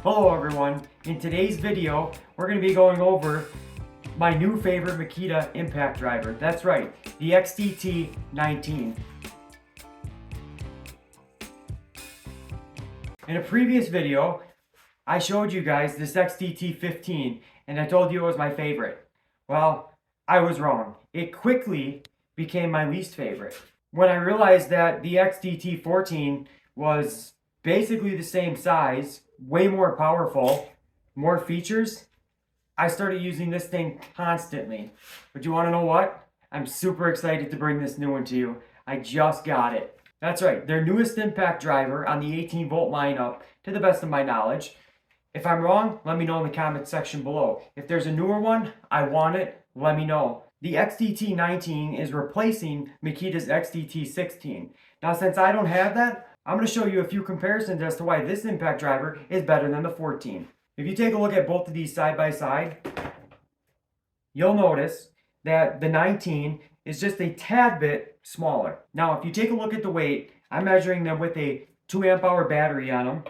Hello everyone, in today's video we're going to be going over my new favorite Makita impact driver. That's right, the XDT19. In a previous video I showed you guys this XDT15 and I told you it was my favorite. Well, I was wrong. It quickly became my least favorite. When I realized that the XDT14 was basically the same size, way more powerful, more features, I started using this thing constantly. But you want to know what? I'm super excited to bring this new one to you. I just got it. That's right, their newest impact driver on the 18-volt lineup, to the best of my knowledge. If I'm wrong, let me know in the comment section below. If there's a newer one, I want it, let me know. The XDT19 is replacing Makita's XDT16. Now, since I don't have that, I'm going to show you a few comparisons as to why this impact driver is better than the 14. If you take a look at both of these side by side, you'll notice that the 19 is just a tad bit smaller. Now, if you take a look at the weight, I'm measuring them with a 2 amp hour battery on them.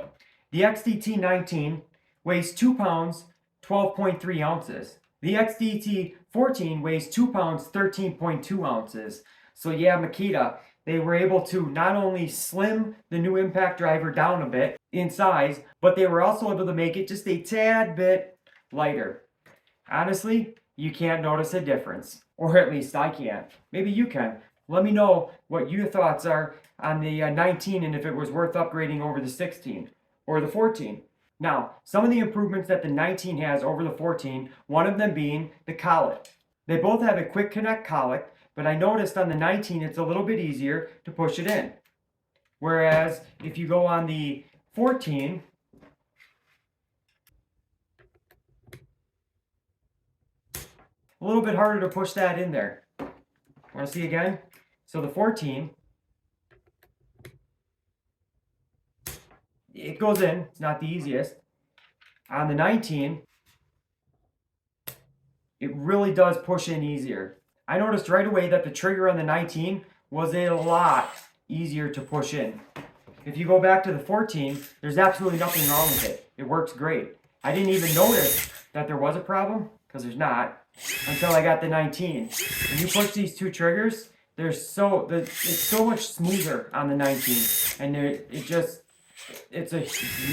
The XDT19 weighs 2 pounds, 12.3 ounces. The XDT14 weighs 2 pounds, 13.2 ounces. So yeah, Makita, they were able to not only slim the new impact driver down a bit in size, but they were also able to make it just a tad bit lighter. Honestly, you can't notice a difference. Or at least I can't. Maybe you can. Let me know what your thoughts are on the 19 and if it was worth upgrading over the 16 or the 14. Now, some of the improvements that the 19 has over the 14, one of them being the collet. They both have a quick connect collet, but I noticed on the 19 it's a little bit easier to push it in. Whereas if you go on the 14, a little bit harder to push that in there. Want to see again? So the 14, it goes in, it's not the easiest. On the 19, it really does push in easier. I noticed right away that the trigger on the 19 was a lot easier to push in. If you go back to the 14, there's absolutely nothing wrong with it. It works great. I didn't even notice that there was a problem, because there's not, until I got the 19. When you push these two triggers, it's so much smoother on the 19, and it's a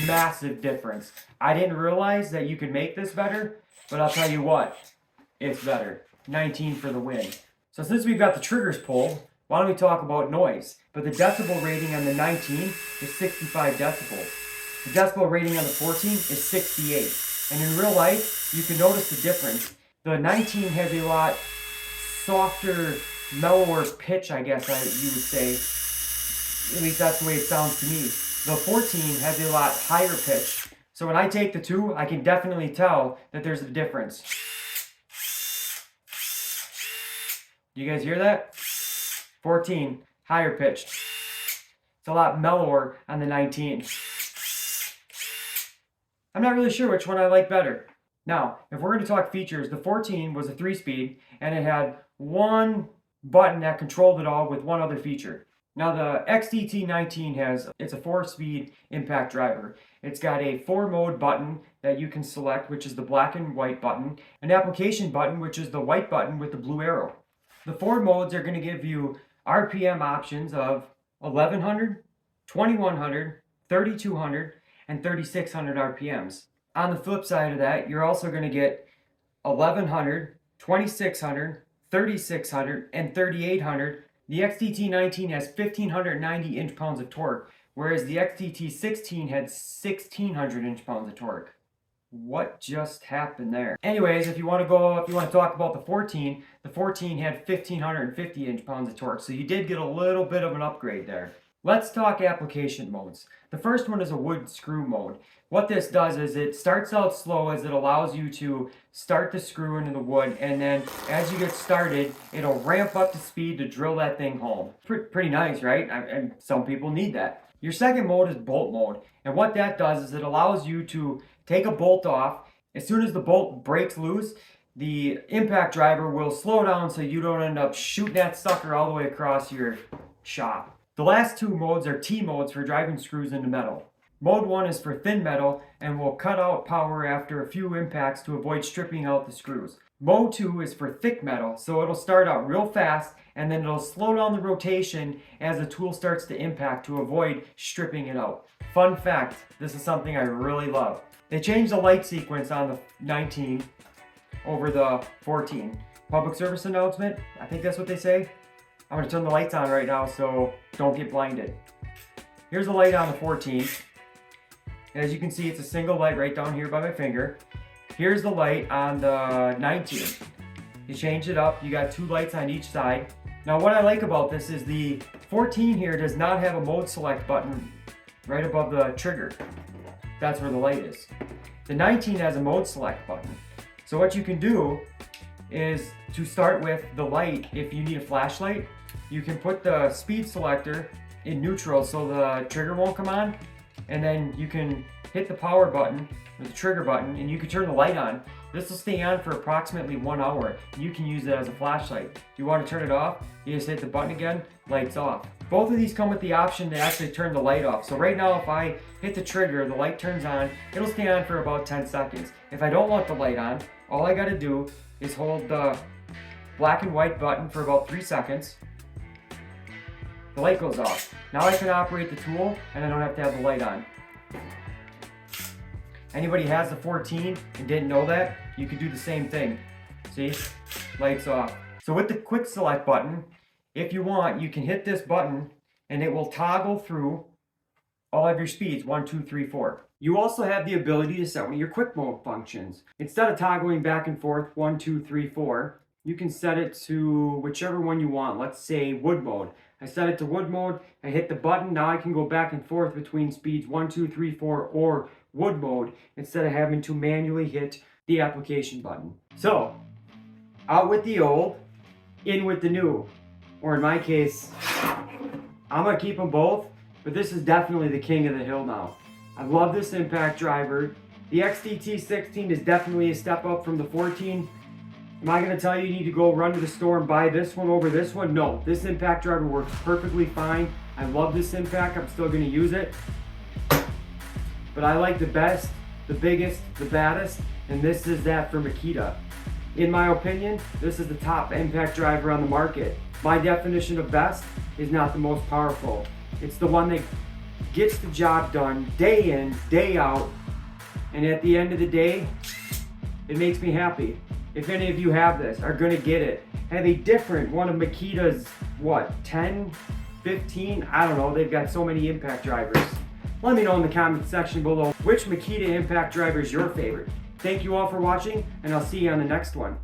massive difference. I didn't realize that you could make this better, but I'll tell you what, it's better. 19 for the win. So since we've got the triggers pulled, why don't we talk about noise? But the decibel rating on the 19 is 65 decibels. The decibel rating on the 14 is 68. And in real life, you can notice the difference. The 19 has a lot softer, mellower pitch, I guess you would say. At least that's the way it sounds to me. The 14 has a lot higher pitch. So when I take the two, I can definitely tell that there's a difference. Do you guys hear that? 14, higher pitched. It's a lot mellower on the 19. I'm not really sure which one I like better. Now, if we're going to talk features, the 14 was a 3-speed, and it had one button that controlled it all with one other feature. Now, the XDT19 it's a 4-speed impact driver. It's got a 4-mode button that you can select, which is the black and white button, an application button, which is the white button with the blue arrow. The 4 modes are going to give you RPM options of 1100, 2100, 3200, and 3600 RPMs. On the flip side of that, you're also going to get 1100, 2600, 3600, and 3800. The XDT19 has 1590 inch-pounds of torque, whereas the XDT16 had 1600 inch-pounds of torque. What just happened there? Anyways, if you want to talk about the 14 had 1550 inch-pounds of torque, so you did get a little bit of an upgrade there. Let's talk application modes. The first one is a wood screw mode. What this does is it starts out slow as it allows you to start the screw into the wood, and then as you get started, it'll ramp up the speed to drill that thing home. Pretty nice, right? And some people need that. Your second mode is bolt mode, and what that does is it allows you to take a bolt off. As soon as the bolt breaks loose, the impact driver will slow down so you don't end up shooting that sucker all the way across your shop. The last two modes are T modes for driving screws into metal. Mode 1 is for thin metal and will cut out power after a few impacts to avoid stripping out the screws. Mode 2 is for thick metal, so it'll start out real fast and then it'll slow down the rotation as the tool starts to impact to avoid stripping it out. Fun fact, this is something I really love. They changed the light sequence on the 19 over the 14. Public service announcement, I think that's what they say. I'm going to turn the lights on right now so don't get blinded. Here's the light on the 14. As you can see, it's a single light right down here by my finger. Here's the light on the 19. You change it up, you got 2 lights on each side. Now what I like about this is the 14 here does not have a mode select button right above the trigger. That's where the light is. The 19 has a mode select button. So what you can do is to start with the light, if you need a flashlight, you can put the speed selector in neutral so the trigger won't come on, and then you can hit the power button or the trigger button and you can turn the light on. This will stay on for approximately 1 hour. You can use it as a flashlight. If you want to turn it off, you just hit the button again, light's off. Both of these come with the option to actually turn the light off. So right now if I hit the trigger, the light turns on, it'll stay on for about 10 seconds. If I don't want the light on, all I gotta do is hold the black and white button for about 3 seconds. The light goes off. Now I can operate the tool and I don't have to have the light on. Anybody has the 14 and didn't know that, you could do the same thing. See? Lights off. So with the quick select button, if you want, you can hit this button and it will toggle through all of your speeds, 1, 2, 3, 4. You also have the ability to set one of your quick mode functions. Instead of toggling back and forth, 1, 2, 3, 4, you can set it to whichever one you want. Let's say wood mode. I set it to wood mode, I hit the button, now I can go back and forth between speeds 1, 2, 3, 4 or wood mode instead of having to manually hit the application button. So, out with the old, in with the new. Or in my case, I'm gonna keep them both, but this is definitely the king of the hill now. I love this impact driver. The XDT16 is definitely a step up from the 14. Am I going to tell you you need to go run to the store and buy this one over this one? No, this impact driver works perfectly fine. I love this impact. I'm still going to use it. But I like the best, the biggest, the baddest, and this is that for Makita. In my opinion, this is the top impact driver on the market. My definition of best is not the most powerful. It's the one that gets the job done day in, day out, and at the end of the day, it makes me happy. If any of you have this, are gonna get it, have a different one of Makita's, what, 10, 15? I don't know, they've got so many impact drivers. Let me know in the comment section below which Makita impact driver is your favorite. Thank you all for watching, and I'll see you on the next one.